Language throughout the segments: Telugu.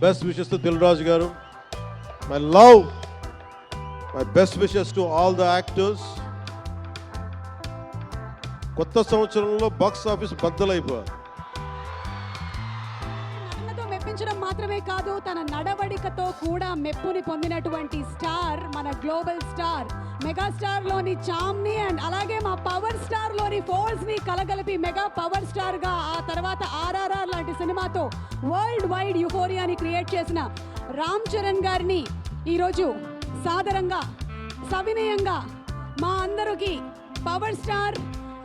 best wishes to Dilraj garu. My love, my best wishes to all the actors. కొత్త సంవత్సరంలో బాక్స్ ఆఫీస్ బద్దలైపోయారు. నటనతో మెప్పించడం మాత్రమే కాదు, తన నడవడికతో కూడా మెప్పుని పొందినటువంటి స్టార్, మన గ్లోబల్ స్టార్ మెగాస్టార్ లోని చామ్ ని అండ్ అలాగే మా పవర్ స్టార్ లోని ఫోర్స్ ని కలగలిపి మెగా పవర్ స్టార్ గా ఆ తర్వాత ఆర్ఆర్ఆర్ లాంటి సినిమాతో వరల్డ్ వైడ్ యుఫోరియాని క్రియేట్ చేసిన రామ్ చరణ్ గారిని ఈరోజు సాదరంగా సవినయంగా మా అందరికి పవర్ స్టార్,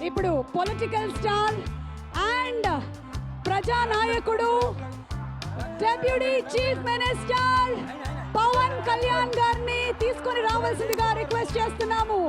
ఇప్పుడు పొలిటికల్ స్టార్ అండ్ ప్రజానాయకుడు, deputy chief minister Pawan Kalyan గారిని తీసుకొని రావాల్సిందిగా రిక్వెస్ట్ చేస్తున్నాము.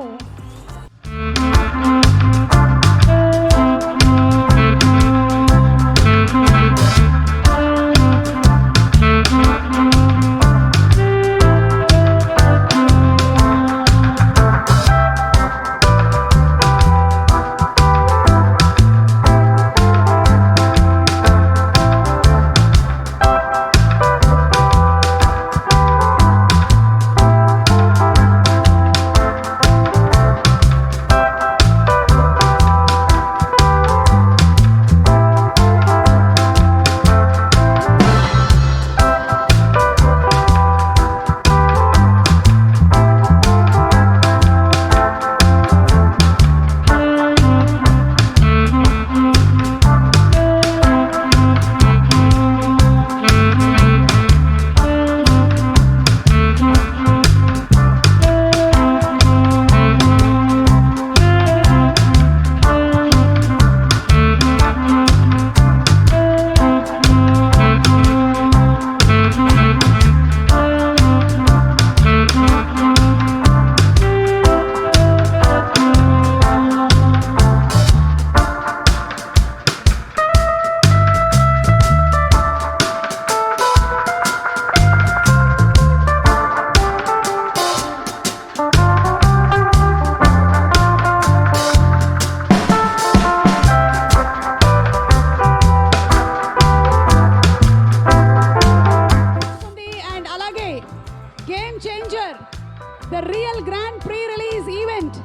Game changer the real grand pre release event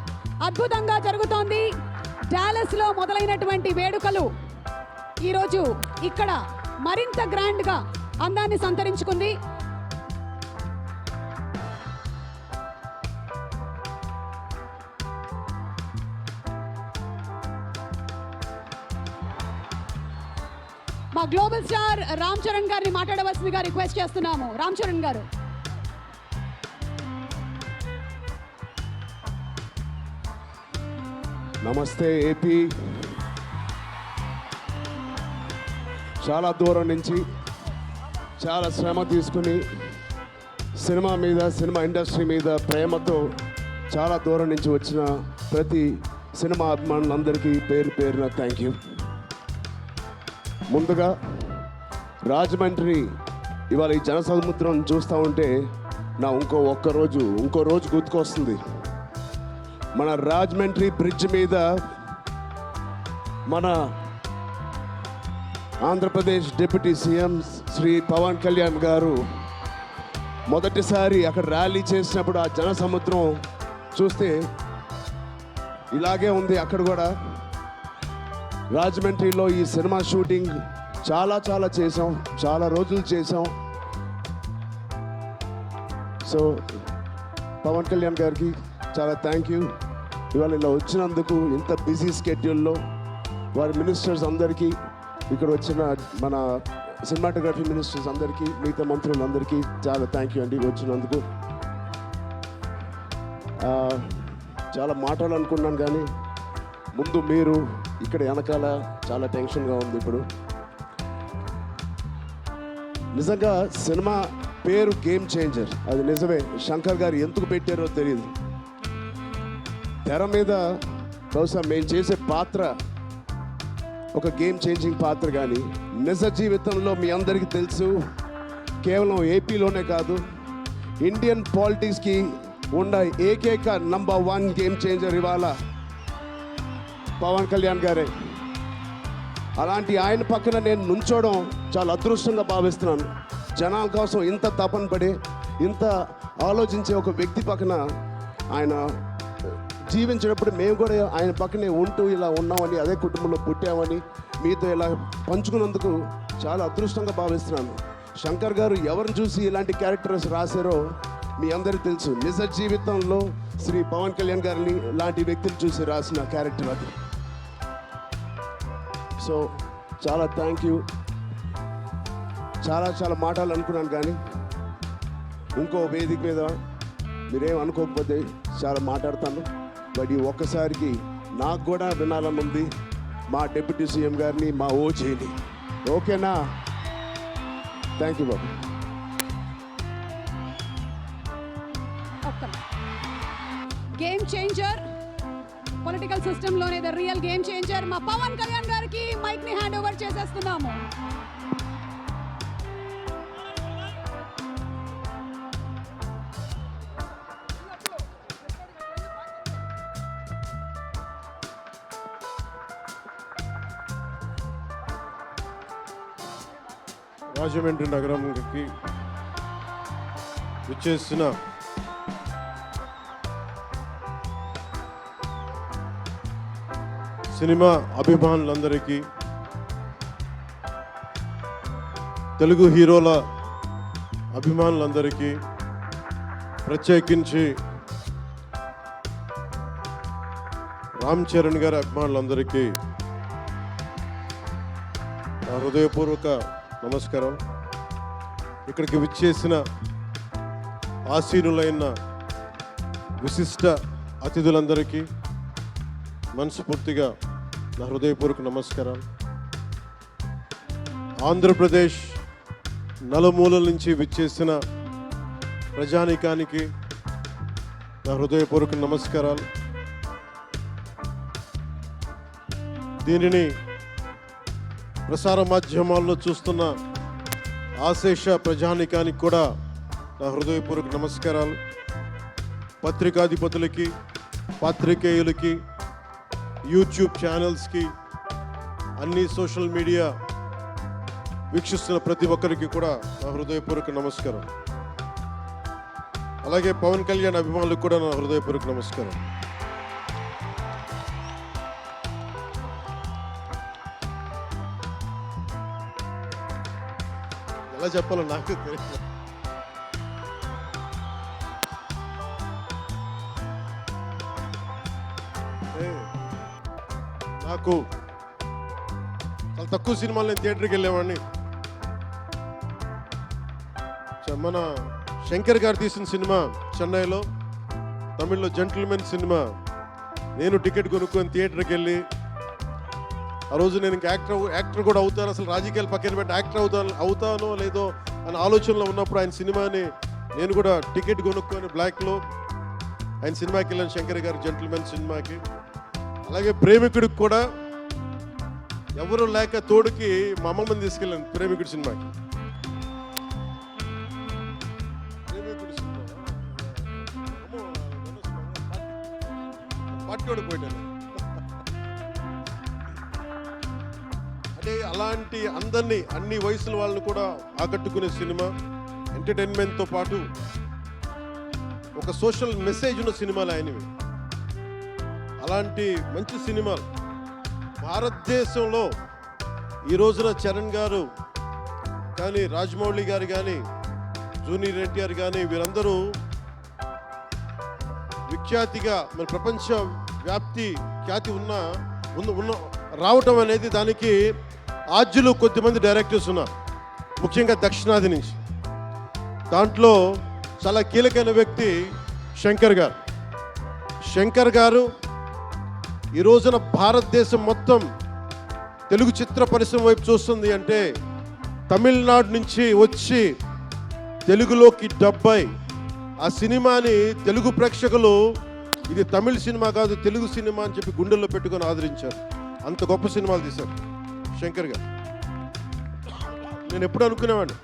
అద్భుతంగా జరుగుతోంది. డాలస్ లో మొదలైనటువంటి వేడుకలు ఈరోజు ఇక్కడ మరింత గ్రాండ్ గా అందాన్ని సంతరించుకుంది. మా గ్లోబల్ స్టార్ రామ్ చరణ్ గారిని మాట్లాడవలసిందిగా రిక్వెస్ట్ చేస్తున్నాము. రామ్ చరణ్ గారు. నమస్తే ఏపీ. చాలా దూరం నుంచి చాలా శ్రమ తీసుకుని సినిమా మీద, సినిమా ఇండస్ట్రీ మీద ప్రేమతో చాలా దూరం నుంచి వచ్చిన ప్రతి సినిమా అభిమానులందరికీ పేరు పేరున థ్యాంక్ యూ. ముందుగా రాజమండ్రి ఇవాళ ఈ జనసముద్రం చూస్తూ ఉంటే నా ఇంకో రోజు గుర్తుకొస్తుంది. మన రాజమండ్రి బ్రిడ్జ్ మీద మన ఆంధ్రప్రదేశ్ డిప్యూటీ సీఎం శ్రీ పవన్ కళ్యాణ్ గారు మొదటిసారి అక్కడ ర్యాలీ చేసినప్పుడు ఆ జనసముద్రం చూస్తే ఇలాగే ఉంది. అక్కడ కూడా రాజమండ్రిలో ఈ సినిమా షూటింగ్ చాలా చేసాం, చాలా రోజులు చేసాం. సో పవన్ కళ్యాణ్ గారికి చాలా థ్యాంక్ యూ. ఇవాళ ఇలా వచ్చినందుకు, ఇంత బిజీ స్కెడ్యూల్లో వారి మినిస్టర్స్ అందరికీ, ఇక్కడ వచ్చిన మన సినిమాటోగ్రఫీ మినిస్టర్స్ అందరికీ, మిగతా మంత్రులందరికీ చాలా థ్యాంక్ యూ అండి వచ్చినందుకు. చాలా మాట్లాడాలనుకున్నాను కానీ ముందు మీరు ఇక్కడ వెనకాల చాలా టెన్షన్గా ఉంది. ఇప్పుడు నిజంగా సినిమా పేరు గేమ్ చేంజర్, అది నిజమే. శంకర్ గారు ఎందుకు పెట్టారో తెలియదు. తెర మీద బహుశా మేము చేసే పాత్ర ఒక గేమ్ చేంజింగ్ పాత్ర, కానీ నిజ జీవితంలో మీ అందరికీ తెలుసు, కేవలం ఏపీలోనే కాదు ఇండియన్ పాలిటిక్స్కి ఉన్న ఏకైక నంబర్ 1 గేమ్ చేంజర్ ఇవాళ పవన్ కళ్యాణ్ గారే. అలాంటి ఆయన పక్కన నేను నుంచోవడం చాలా అదృష్టంగా భావిస్తున్నాను. జనాల కోసం ఇంత తపన పడి ఇంత ఆలోచించే ఒక వ్యక్తి పక్కన ఆయన జీవించేటప్పుడు మేము కూడా ఆయన పక్కనే ఉంటూ ఇలా ఉన్నామని, అదే కుటుంబంలో పుట్టామని మీతో ఇలా పంచుకున్నందుకు చాలా అదృష్టంగా భావిస్తున్నాను. శంకర్ గారు ఎవరిని చూసి ఇలాంటి క్యారెక్టర్స్ రాశారో మీ అందరికీ తెలుసు. నిజ జీవితంలో శ్రీ పవన్ కళ్యాణ్ గారిని లాంటి వ్యక్తులు చూసి రాసిన క్యారెక్టర్ అది. సో చాలా థ్యాంక్ యూ. చాలా మాట్లాడాలనుకున్నాను కానీ ఇంకో వేదిక మీద మీరేం అనుకోకపోతే చాలా మాట్లాడతాను. బట్ ఈ ఒక్కసారికి నాకు కూడా వినాలని ఉంది మా డిప్యూటీ సీఎం గారిని, మా ఓజీని. ఓకేనా? Thank you Babu. Game changer, political system లోనే ద రియల్ గేమ్ చేంజర్ మా పవన్ కళ్యాణ్ గారికి మైక్ ని హ్యాండ్ ఓవర్ చేసేస్తున్నాము. రాజమండ్రి నగరంకి విచ్చేసిన సినిమా అభిమానులందరికీ, తెలుగు హీరోల అభిమానులందరికీ, ప్రత్యేకించి రామ్ చరణ్ గారి అభిమానులందరికీ నా హృదయపూర్వక నమస్కారం. ఇక్కడికి విచ్చేసిన ఆసీనులైన విశిష్ట అతిథులందరికీ మనస్ఫూర్తిగా నా హృదయపూర్వక నమస్కారాలు. ఆంధ్రప్రదేశ్ నలుమూలల నుంచి విచ్చేసిన ప్రజానీకానికి నా హృదయపూర్వక నమస్కారాలు. దీనిని ప్రసార మాధ్యమాల్లో చూస్తున్న ఆశేష ప్రజానీకానికి కూడా నా హృదయపూర్వక నమస్కారాలు. పత్రికాధిపతులకి, పాత్రికేయులకి, యూట్యూబ్ ఛానల్స్కి, అన్ని సోషల్ మీడియా వీక్షిస్తున్న ప్రతి ఒక్కరికి కూడా నా హృదయపూర్వక నమస్కారం. అలాగే పవన్ కళ్యాణ్ అభిమానులకు కూడా నా హృదయపూర్వక నమస్కారం. ఎలా చెప్పాలో నాకు తెలియదు. నాకు చాలా తక్కువ సినిమాలు నేను థియేటర్కి వెళ్ళేవాడిని. మన శంకర్ గారు తీసిన సినిమా చెన్నైలో, తమిళ్లో జెంటిల్మెన్ సినిమా, నేను టికెట్ కొనుక్కొని థియేటర్కి వెళ్ళి, ఆ రోజు నేను ఇంకా యాక్టర్ కూడా అవుతాను, అసలు రాజకీయాలు పక్కన పెట్టి యాక్టర్ అవుతానో లేదో అనే ఆలోచనలో ఉన్నప్పుడు ఆయన సినిమాని నేను కూడా టికెట్ కొనుక్కొని బ్లాక్లో ఆయన సినిమాకి వెళ్ళాను, శంకర్ గారి జెంటిల్మెన్ సినిమాకి. అలాగే ప్రేమికుడికి కూడా ఎవరు లేక తోడుకి మా అమ్మమ్మని తీసుకెళ్ళాను ప్రేమికుడి సినిమాకి. పార్టీ పోయాను. అంటే అలాంటి అందరినీ, అన్ని వయసుల వాళ్ళని కూడా ఆకట్టుకునే సినిమా. ఎంటర్టైన్మెంట్తో పాటు ఒక సోషల్ మెసేజ్ ఉన్న సినిమాలు ఆయనవి. అలాంటి మంచి సినిమాలు భారతదేశంలో ఈ రోజున చరణ్ గారు కానీ, రాజమౌళి గారు కానీ, జూనియర్ ఎన్టీఆర్ కానీ, వీరందరూ విఖ్యాతిగా మన ప్రపంచ ఖ్యాతి ఉన్న రావటం అనేది, దానికి ఆద్యులు కొద్దిమంది డైరెక్టర్స్ ఉన్నారు, ముఖ్యంగా దక్షిణాది నుంచి. దాంట్లో చాలా కీలకమైన వ్యక్తి శంకర్ గారు. శంకర్ గారు ఈ రోజున భారతదేశం మొత్తం తెలుగు చిత్ర పరిశ్రమ వైపు చూస్తుంది అంటే, తమిళనాడు నుంచి వచ్చి తెలుగులోకి డబ్బై ఆ సినిమాని తెలుగు ప్రేక్షకులు ఇది తమిళ సినిమా కాదు, తెలుగు సినిమా అని చెప్పి గుండెల్లో పెట్టుకొని ఆదరించారు. అంత గొప్ప సినిమాలు తీశారు శంకర్ గారు. నేను ఎప్పుడు అనుకునేవాడిని,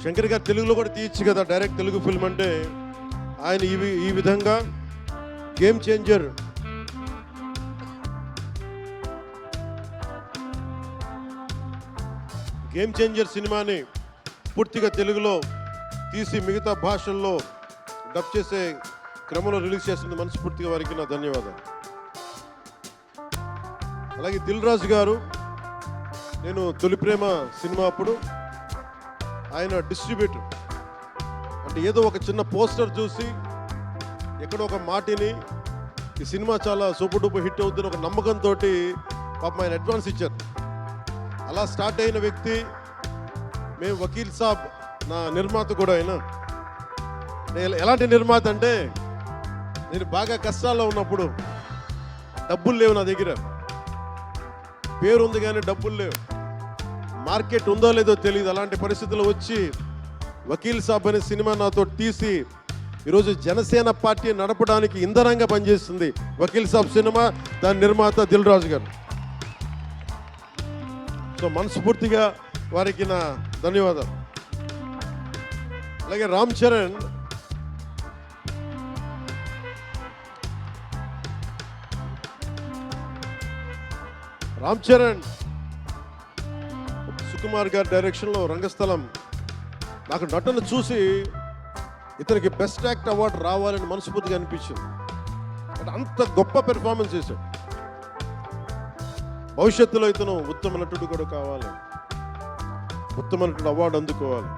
శంకర్ గారు తెలుగులో కూడా తీయచ్చు కదా డైరెక్ట్ తెలుగు ఫిల్మ్ అంటే. ఆయన ఈ విధంగా గేమ్ చేంజర్ సినిమాని పూర్తిగా తెలుగులో తీసి మిగతా భాషల్లో డబ్ చేసే క్రమంలో రిలీజ్ చేసిన మనస్ఫూర్తిగా వారికి నా ధన్యవాదాలు. అలాగే దిల్ రాజు గారు, నేను తొలి ప్రేమ సినిమా అప్పుడు ఆయన డిస్ట్రిబ్యూటర్, అంటే ఏదో ఒక చిన్న పోస్టర్ చూసి ఎక్కడో ఒక మాటిని ఈ సినిమా చాలా సూపర్ డూపర్ హిట్ అవుతుంది ఒక నమ్మకంతో పాపం ఆయన అడ్వాన్స్ ఇచ్చారు. అలా స్టార్ట్ అయిన వ్యక్తి. మేము వకీల్ సాబ్ నా నిర్మాత కూడా అయినా. నేను ఎలాంటి నిర్మాత అంటే, నేను బాగా కష్టాల్లో ఉన్నప్పుడు డబ్బులు లేవు నా దగ్గర, పేరు ఉంది కానీ డబ్బులు లేవు, మార్కెట్ ఉందో లేదో తెలియదు. అలాంటి పరిస్థితుల్లో వచ్చి వకీల్ సాబ్ అనే సినిమా నాతో తీసి ఈరోజు జనసేన పార్టీ నడపడానికి ఇంధనంగా పనిచేస్తుంది వకీల్ సాబ్ సినిమా. దాని నిర్మాత దిల్ రాజు గారు. సో మనస్ఫూర్తిగా వారికి నా ధన్యవాదాలు. అలాగే రామ్ చరణ్, సుకుమార్ గారి డైరెక్షన్లో రంగస్థలం, నాకు నటన చూసి ఇతనికి బెస్ట్ యాక్ట్ అవార్డు రావాలని మనస్ఫూర్తిగా అనిపించింది. అంటే అంత గొప్ప పెర్ఫార్మెన్స్ చేశాడు. భవిష్యత్తులో ఇతను ఉత్తమ నటుడు కూడా కావాలి, ఉత్తమ నటుడు అవార్డు అందుకోవాలి.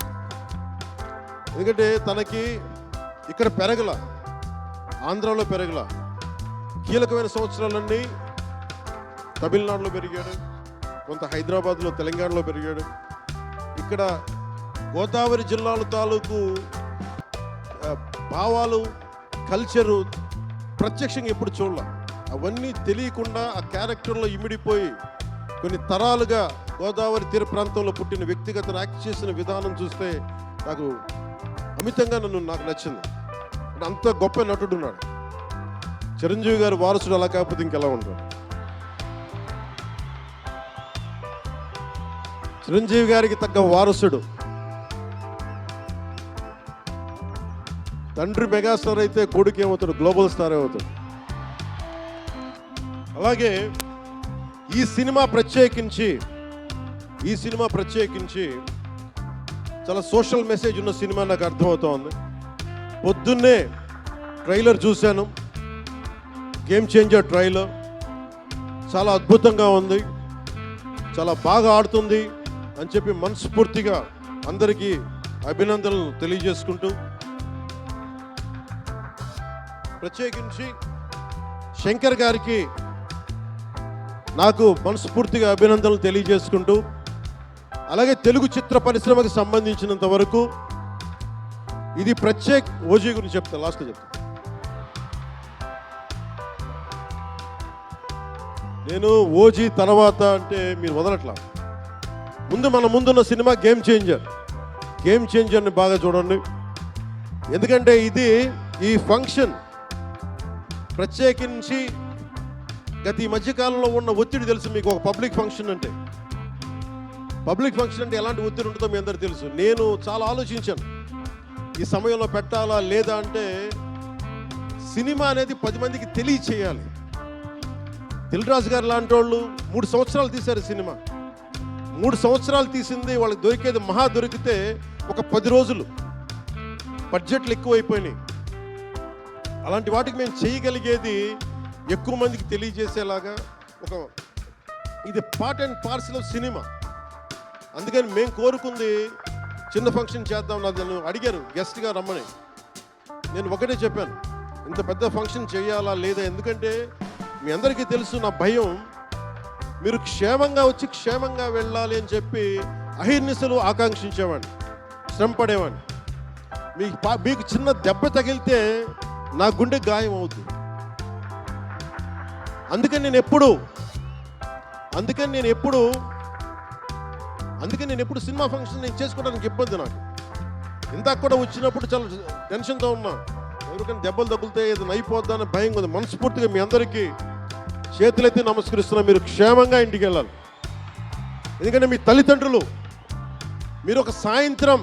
ఎందుకంటే తనకి ఇక్కడ పెరగల, ఆంధ్రాలో పెరగల, కీలకమైన సంవత్సరాలన్నీ తమిళనాడులో పెరిగాడు, కొంత హైదరాబాద్లో తెలంగాణలో పెరిగాడు. ఇక్కడ గోదావరి జిల్లాల తాలూకు భావాలు, కల్చరు ప్రత్యక్షంగా ఎప్పుడు చూడాల. అవన్నీ తెలియకుండా ఆ క్యారెక్టర్లో ఇమిడిపోయి కొన్ని తరాలుగా గోదావరి తీర ప్రాంతంలో పుట్టిన వ్యక్తిగత యాక్ట్ చేసిన విధానం చూస్తే నాకు అమితంగా నాకు నచ్చింది. అంటే అంత గొప్ప నటుడు ఉన్నాడు. చిరంజీవి గారి వారసుడు అలా కాకపోతే ఇంకెలా ఉంటాడు. చిరంజీవి గారికి తగ్గ వారసుడు. తండ్రి మెగాస్టార్ అయితే కొడుకు ఏమవుతాడు, గ్లోబల్ స్టార్ అవుతాడు. అలాగే ఈ సినిమా ప్రత్యేకించి చాలా సోషల్ మెసేజ్ ఉన్న సినిమా నాకు అర్థమవుతోంది. పొద్దున్నే ట్రైలర్ చూశాను, గేమ్ చేంజర్ ట్రైలర్. చాలా అద్భుతంగా ఉంది, చాలా బాగా ఆడుతుంది అని చెప్పి మనస్ఫూర్తిగా అందరికీ అభినందనలు తెలియజేసుకుంటూ, ప్రత్యేకించి శంకర్ గారికి నాకు మనస్ఫూర్తిగా అభినందనలు తెలియజేసుకుంటూ, అలాగే తెలుగు చిత్ర పరిశ్రమకు సంబంధించినంత వరకు ఇది ప్రత్యేక్ ఓజీ గురించి చెప్తా, లాస్ట్లో చెప్తా. నేను ఓజీ తర్వాత అంటే మీరు వదలట్లా. మన ముందున్న సినిమా గేమ్ చేంజర్ని బాగా చూడండి. ఎందుకంటే ఇది ఈ ఫంక్షన్ ప్రత్యేకించి ఈ మధ్యకాలంలో ఉన్న ఒత్తిడి తెలుసు మీకు. ఒక పబ్లిక్ ఫంక్షన్ అంటే ఎలాంటి ఒత్తిడి ఉంటుందో మీ అందరికీ తెలుసు. నేను చాలా ఆలోచించాను ఈ సమయంలో పెట్టాలా లేదా అంటే, సినిమా అనేది 10 మందికి తెలియచేయాలి. దిల్ రాజు గారు లాంటి వాళ్ళు 3 సంవత్సరాలు తీశారు సినిమా. 3 సంవత్సరాలు తీసింది, వాళ్ళకి దొరికేది మహా దొరికితే ఒక 10 రోజులు. బడ్జెట్లు ఎక్కువైపోయినాయి. అలాంటి వాటికి మేము చేయగలిగేది ఎక్కువ మందికి తెలియజేసేలాగా ఇది part and parcel of cinema. అందుకని మేము కోరుకుంది చిన్న ఫంక్షన్ చేద్దాం. నన్ను అడిగారు గెస్ట్గా రమ్మని. నేను ఒకటే చెప్పాను, ఇంత పెద్ద ఫంక్షన్ చేయాలా లేదా, ఎందుకంటే మీ అందరికీ తెలుసు నా భయం. మీరు క్షేమంగా వచ్చి క్షేమంగా వెళ్ళాలి అని చెప్పి అహిర్నిశలు ఆకాంక్షించేవాడిని, శ్రమ పడేవాడిని. మీకు చిన్న దెబ్బ తగిలితే నా గుండె గాయం అవుతుంది. అందుకని నేను ఎప్పుడు సినిమా ఫంక్షన్ నేను చేసుకోవడానికి ఇబ్బంది. నాకు ఇందాక కూడా వచ్చినప్పుడు చాలా టెన్షన్తో ఉన్నా, ఎవరికైనా దెబ్బలు తగిలితే ఏదైనా అయిపోద్దా అని భయం ఉంది. మనస్ఫూర్తిగా మీ అందరికీ చేతులెత్తి నమస్కరిస్తున్నా, మీరు క్షేమంగా ఇంటికి వెళ్ళాలి. ఎందుకంటే మీ తల్లిదండ్రులు, మీరు ఒక సాయంత్రం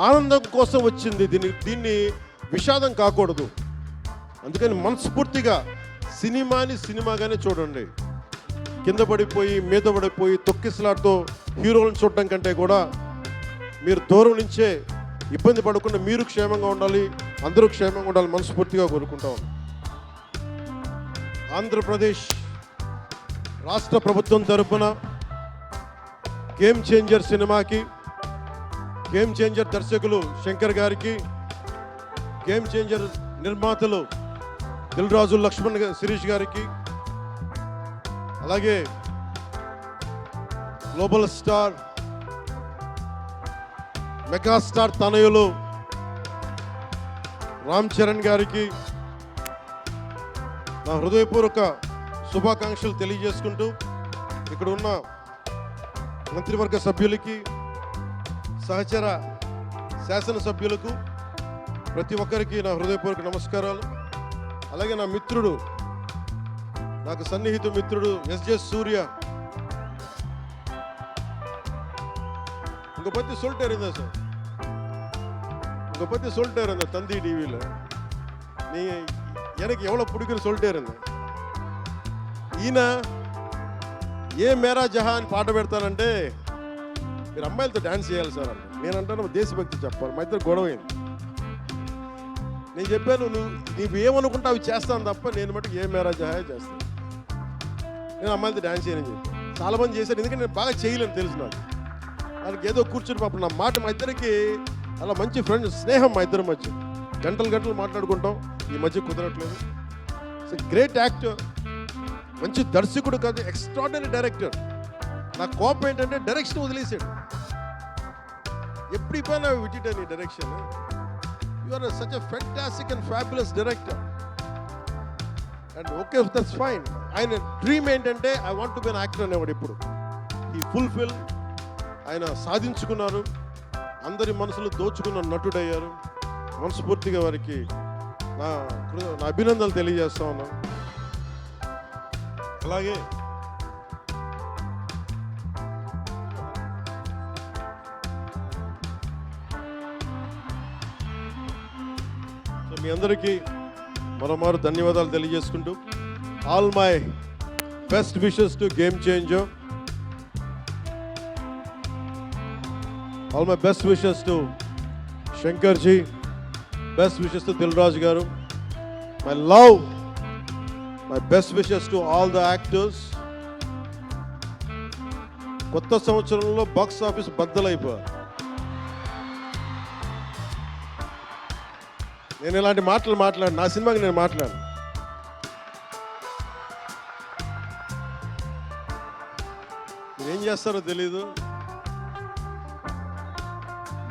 ఆనందం కోసం వచ్చింది, దీన్ని విషాదం కాకూడదు. అందుకని మనస్ఫూర్తిగా సినిమాగానే చూడండి. కింద పడిపోయి మీద పడిపోయి తొక్కిసలాడుతూ హీరోలను చూడటం కంటే కూడా మీరు దూరం నుంచే ఇబ్బంది పడకుండా మీరు క్షేమంగా ఉండాలి, అందరూ క్షేమంగా ఉండాలి మనస్ఫూర్తిగా కోరుకుంటా ఉన్నాం. ఆంధ్రప్రదేశ్ రాష్ట్ర ప్రభుత్వం తరపున గేమ్ చేంజర్ సినిమాకి, గేమ్ చేంజర్ దర్శకులు శంకర్ గారికి, గేమ్ చేంజర్ నిర్మాతలు దిల్ రాజు లక్ష్మణ్ శిరీష్ గారికి, అలాగే గ్లోబల్ స్టార్ మెగాస్టార్ తనయులు రామ్ చరణ్ గారికి నా హృదయపూర్వక శుభాకాంక్షలు తెలియజేసుకుంటూ, ఇక్కడ ఉన్న మంత్రివర్గ సభ్యులకి, సహచర శాసనసభ్యులకు ప్రతి ఒక్కరికి నా హృదయపూర్వక నమస్కారాలు. అలాగే నా మిత్రుడు, నాకు సన్నిహిత మిత్రుడు ఎస్జే సూర్య, உங்க பத்தி சொல்லிட்டே இருந்தேன் சார், உங்க பத்தி சொல்லிட்டே இருந்தேன் தந்தி டிவியில், நீங்க எனக்கு எவ்வளவு பிடிக்குன்னு சொல்லிட்டே இருந்தேன். ఈయన ఏ మేరా జహాన్ పాట పెడతానంటే మీరు అమ్మాయిలతో డాన్స్ చేయాలి సార్ అంటే, నేను అంటాను దేశభక్తి చెప్పాలి. మా ఇద్దరు గొడవైంది. నేను చెప్పాను నువ్వు ఏమనుకుంటా అవి చేస్తాను తప్ప నేను మటుకు ఏ మేరా జహాయ్ చేస్తాను, నేను అమ్మాయిలతో డాన్స్ చేయనని చెప్పాను. చాలా మంది చేశారు, ఎందుకంటే నేను బాగా చేయలేను తెలుసు నాకు. వాళ్ళకి ఏదో కూర్చుని పాపం నా మాట, మా ఇద్దరికి అలా మంచి ఫ్రెండ్ స్నేహం మా ఇద్దరి మధ్య, గంటలు గంటలు మాట్లాడుకుంటాం. ఈ మధ్య కుదరట్లేదు. సో గ్రేట్ యాక్టర్, మంచి దర్శకుడు కాదు, ఎక్స్ట్రాడినరీ డైరెక్టర్. నా కోపం ఏంటంటే డైరెక్షన్ వదిలేసాడు. ఎప్పుడు పోయినా విజిట్ నీ direction. You are such a fantastic and fabulous director. And okay, that's fine. ఆయన డ్రీమ్ ఏంటంటే I want to be an actor అనేవాడు. ఇప్పుడు ఈ ఫుల్ఫిల్ ఆయన సాధించుకున్నారు. అందరి మనసులు దోచుకున్న నటుడయ్యారు. మనస్ఫూర్తిగా వారికి నా అభినందనలు తెలియజేస్తా ఉన్నాను. అలాగే మీ అందరికీ మరోమారు ధన్యవాదాలు తెలియజేసుకుంటూ, all my best wishes to game changer, all my best wishes to Shankar ji, best wishes to Dil Raju గారు, my love, my best wishes to all the actors. కొత్త సంవత్సరంలో బాక్స్ ఆఫీస్ బద్దలైపోయారు. నేను ఇలాంటి మాటలు మాట్లాడు, నా సినిమాకి నేను మాట్లాడు. ఏం చేస్తారో తెలీదు.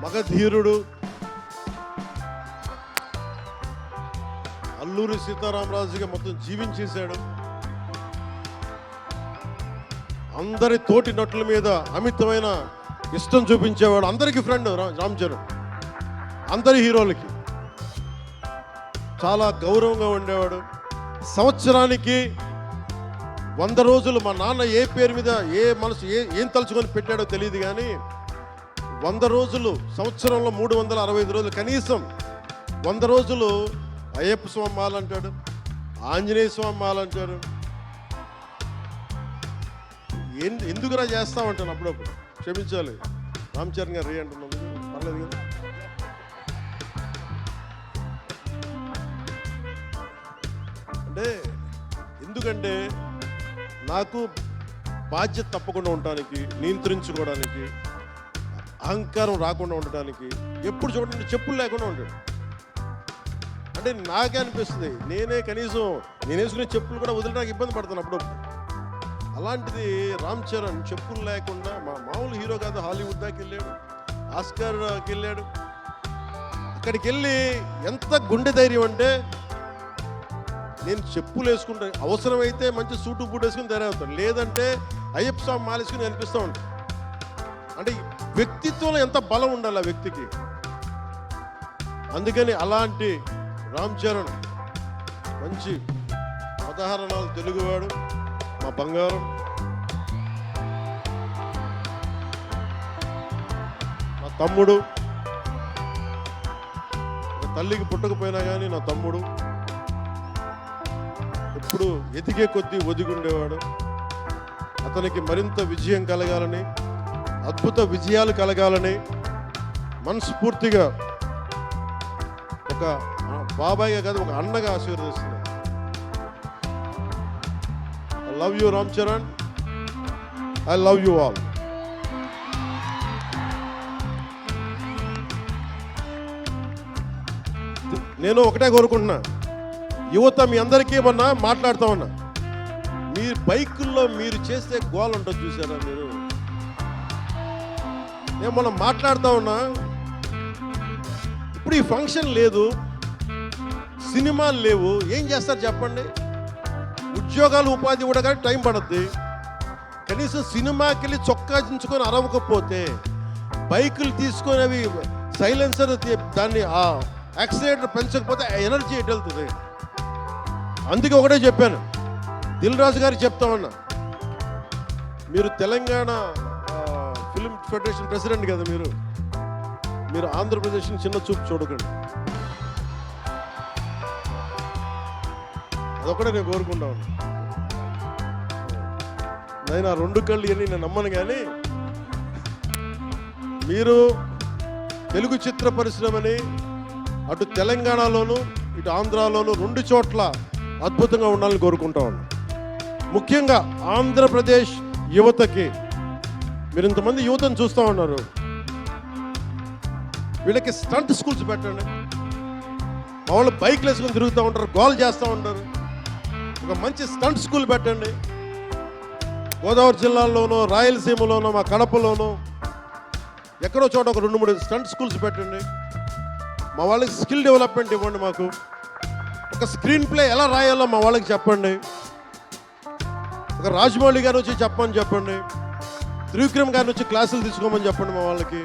మగధీరుడు అల్లూరి సీతారామరాజుగా మొత్తం జీవించేశాడు. అందరి తోటి నటుల మీద అమితమైన ఇష్టం చూపించేవాడు. అందరికీ ఫ్రెండ్ రామ్ చరణ్. అందరి హీరోలకి చాలా గౌరవంగా ఉండేవాడు. సంవత్సరానికి 100 రోజులు మా నాన్న ఏ పేరు మీద ఏం తలుచుకొని పెట్టాడో తెలియదు కానీ 100 రోజులు, సంవత్సరంలో 365 రోజులు, కనీసం 100 రోజులు అయ్యప్ప స్వామి మాల అంటాడు, ఆంజనేయ స్వామి మాల అంటాడు. ఎందుకురా చేస్తామంటాను అప్పుడప్పుడు. క్షమించాలి రామ్ చరణ్ గారు అంటున్నాను, పర్లేదు కదా. అంటే ఎందుకంటే నాకు బాధ్యత తప్పకుండా ఉండటానికి, నియంత్రించుకోవడానికి, అహంకారం రాకుండా ఉండటానికి, ఎప్పుడు చూడండి చెప్పులు లేకుండా ఉంటాడు. అంటే నాకే అనిపిస్తుంది, కనీసం నేను వేసుకునే చెప్పులు కూడా వదిలేడానికి ఇబ్బంది పడతాను అప్పుడప్పుడు. అలాంటిది రామ్ చరణ్ చెప్పులు లేకుండా, మామూలు హీరో కాదు, హాలీవుడ్ దాకా వెళ్ళాడు, ఆస్కార్కి వెళ్ళాడు. అక్కడికి వెళ్ళి ఎంత గుండె ధైర్యం అంటే, నేను చెప్పులు వేసుకుంటాను, అవసరమైతే మంచి సూటు బూట్ వేసుకుని తయారవుతాను, లేదంటే అయ్యప్ప స్వామి మాలేసుకుని అనిపిస్తూ ఉంటాను. అంటే వ్యక్తిత్వంలో ఎంత బలం ఉండాలి ఆ వ్యక్తికి. అందుకని అలాంటి రామ్ చరణ్ మంచి ఉదాహరణలు, తెలుగువాడు, మా బంగారం. నా తమ్ముడు, తల్లికి పుట్టకపోయినా కానీ నా తమ్ముడు. ఎప్పుడు ఎదిగే కొద్దీ ఒదిగుండేవాడు. అతనికి మరింత విజయం కలగాలని, అద్భుత విజయాలు కలగాలని మనస్ఫూర్తిగా ఒక బాబాయ్గా కాదు, ఒక అన్నగా ఆశీర్వదిస్తున్నాను. I love you Ram Charan, I love you all. నేను ఒకటే కోరుకుంటున్నా, యువత మీ అందరికీ ఏమన్నా మాట్లాడుతా ఉన్నా, మీ బైకుల్లో మీరు చేసే గోల్ ఉంటుంది చూసారా మీరు. నేను మనం మాట్లాడుతూ ఉన్నా, ఇప్పుడు ఈ ఫంక్షన్ లేదు, సినిమాలు లేవు, ఏం చేస్తారు చెప్పండి? ఉద్యోగాలు ఉపాధి కూడా కానీ టైం పడుద్ది. కనీసం సినిమాకి వెళ్ళి చొక్కా దించుకొని అరవకపోతే, బైకులు తీసుకొని అవి సైలెన్సర్ దాన్ని ఆ యాక్సిలేటర్ పెంచకపోతే ఎనర్జీ ఎటు వెళ్తుంది? అందుకే ఒకటే చెప్పాను, దిల్ రాజు గారికి చెప్తా ఉన్నా, మీరు తెలంగాణ ఫిల్మ్ ఫెడరేషన్ ప్రెసిడెంట్ కదా, మీరు ఆంధ్రప్రదేశ్ని చిన్న చూపు చూడకండి. అదొకటే నేను కోరుకుంటా ఉన్నా. నేను ఆ రెండు కళ్ళు అని నేను నమ్మను, కానీ మీరు తెలుగు చిత్ర పరిశ్రమని అటు తెలంగాణలోను ఇటు ఆంధ్రాలోను రెండు చోట్ల అద్భుతంగా ఉండాలని కోరుకుంటా ఉన్నా. ముఖ్యంగా ఆంధ్రప్రదేశ్ యువతకి, మీరు ఇంతమంది యువతను చూస్తూ ఉన్నారు, వీళ్ళకి స్టంట్ స్కూల్స్ పెట్టండి. మా వాళ్ళు బైక్లు వేసుకొని తిరుగుతూ ఉంటారు, గోల్ చేస్తూ ఉంటారు. ఒక మంచి స్టంట్ స్కూల్ పెట్టండి. గోదావరి జిల్లాలోనూ, రాయలసీమలోనూ, మా కడపలోనూ ఎక్కడో చోట ఒక 2-3 స్టంట్ స్కూల్స్ పెట్టండి. మా వాళ్ళకి స్కిల్ డెవలప్మెంట్ ఇవ్వండి. మాకు ఒక స్క్రీన్ ప్లే ఎలా రాయాలో మా వాళ్ళకి చెప్పండి. ఒక రాజమౌళి గారు వచ్చి చెప్పమని చెప్పండి. త్రివిక్రమ్ గారిని వచ్చి క్లాసులు తీసుకోమని చెప్పండి మా వాళ్ళకి.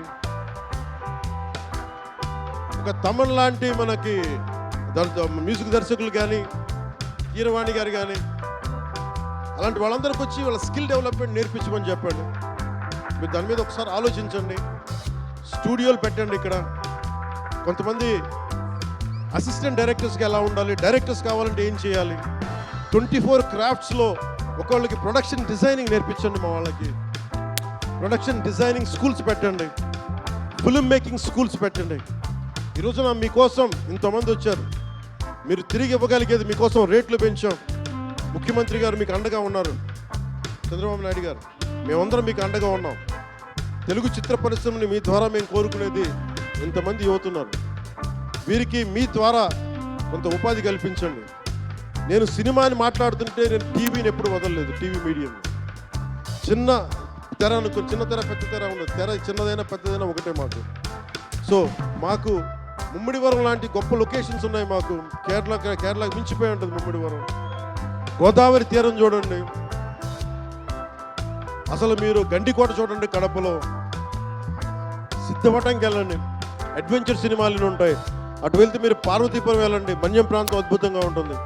ఒక తమన్ లాంటి మనకి మ్యూజిక్ దర్శకులు కానీ, కీరవాణి గారు కానీ, అలాంటి వాళ్ళందరికీ వచ్చి వాళ్ళ స్కిల్ డెవలప్మెంట్ నేర్పించమని చెప్పండి. మీరు దాని మీద ఒకసారి ఆలోచించండి. స్టూడియోలు పెట్టండి. ఇక్కడ కొంతమంది అసిస్టెంట్ డైరెక్టర్స్కి ఎలా ఉండాలి, డైరెక్టర్స్ కావాలంటే ఏం చేయాలి, 24 క్రాఫ్ట్స్లో ఒకళ్ళకి ప్రొడక్షన్ డిజైనింగ్ నేర్పించండి. మా వాళ్ళకి ప్రొడక్షన్ డిజైనింగ్ స్కూల్స్ పెట్టండి. ఫిల్మ్ మేకింగ్ స్కూల్స్ పెట్టండి. ఈరోజున మీకోసం ఇంతమంది వచ్చారు. మీరు తిరిగి ఇవ్వగలిగేది మీకోసం రేట్లు పెంచాం. ముఖ్యమంత్రి గారు మీకు అండగా ఉన్నారు, చంద్రబాబు నాయుడు గారు, మేమందరం మీకు అండగా ఉన్నాం. తెలుగు చిత్ర పరిశ్రమని మీ ద్వారా మేము కోరుకునేది ఇంతమంది యువతున్నారు. వీరికి మీ ద్వారా కొంత ఉపాధి కల్పించండి. నేను సినిమాని మాట్లాడుతుంటే నేను టీవీని ఎప్పుడు వదలలేదు. టీవీ మీడియం చిన్న తెర అనుకో, చిన్న తెర పెద్ద తెర ఉండదు. తెర చిన్నదైనా పెద్దదైనా ఒకటే మాకు. సో మాకు ముమ్మిడివరం లాంటి గొప్ప లొకేషన్స్ ఉన్నాయి. మాకు కేరళకు మించిపోయి ఉంటుంది ముమ్మిడివరం. గోదావరి తీరం చూడండి, అసలు మీరు గండికోట చూడండి, కడపలో సిద్ధవటంకి వెళ్ళండి, అడ్వెంచర్ సినిమాలు ఉంటాయి. అటు వెళ్తే మీరు పార్వతీపురం వెళ్ళండి, మన్యం ప్రాంతం అద్భుతంగా ఉంటుంది.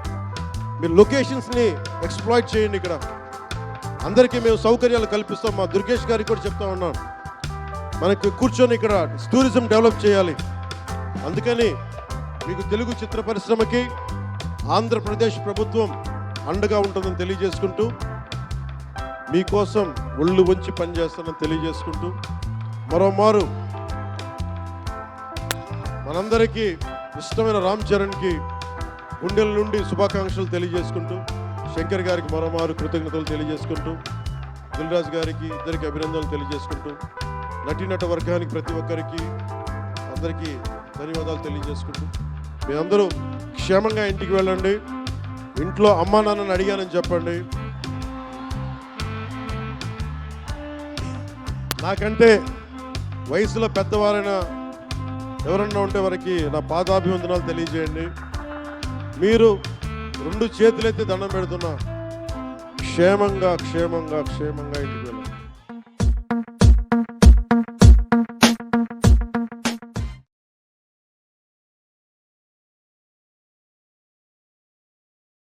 మీరు లొకేషన్స్ని ఎక్స్ప్లాయిట్ చేయండి. ఇక్కడ అందరికీ మేము సౌకర్యాలు కల్పిస్తాం. మా దుర్గేష్ గారికి కూడా చెప్తా ఉన్నాను, మనకి కూర్చొని ఇక్కడ టూరిజం డెవలప్ చేయాలి. అందుకని మీకు తెలుగు చిత్ర పరిశ్రమకి ఆంధ్రప్రదేశ్ ప్రభుత్వం అండగా ఉంటుందని తెలియజేసుకుంటూ, మీకోసం ఒళ్ళు వంచి పనిచేస్తానని తెలియజేసుకుంటూ, మరోమారు మనందరికీ ఇష్టమైన రామ్ చరణ్కి గుండెల నుండి శుభాకాంక్షలు తెలియజేసుకుంటూ, శంకర్ గారికి మరోమారు కృతజ్ఞతలు తెలియజేసుకుంటూ, దిల్ రాజు గారికి ఇద్దరికి అభినందనలు తెలియజేసుకుంటూ, నటీనట వర్గానికి ప్రతి ఒక్కరికి అందరికీ ధన్యవాదాలు తెలియజేసుకుంటూ, మీ అందరూ క్షేమంగా ఇంటికి వెళ్ళండి. ఇంట్లో అమ్మా నాన్నని అడిగానని చెప్పండి. నాకంటే వయసులో పెద్దవారైన ఎవరన్నా ఉంటే వారికి నా పాదాభివందనాలు తెలియజేయండి. మీరు 2 చేతులైతే దండం పెడుతున్నా, క్షేమంగా ఇంటికి వెళ్ళండి.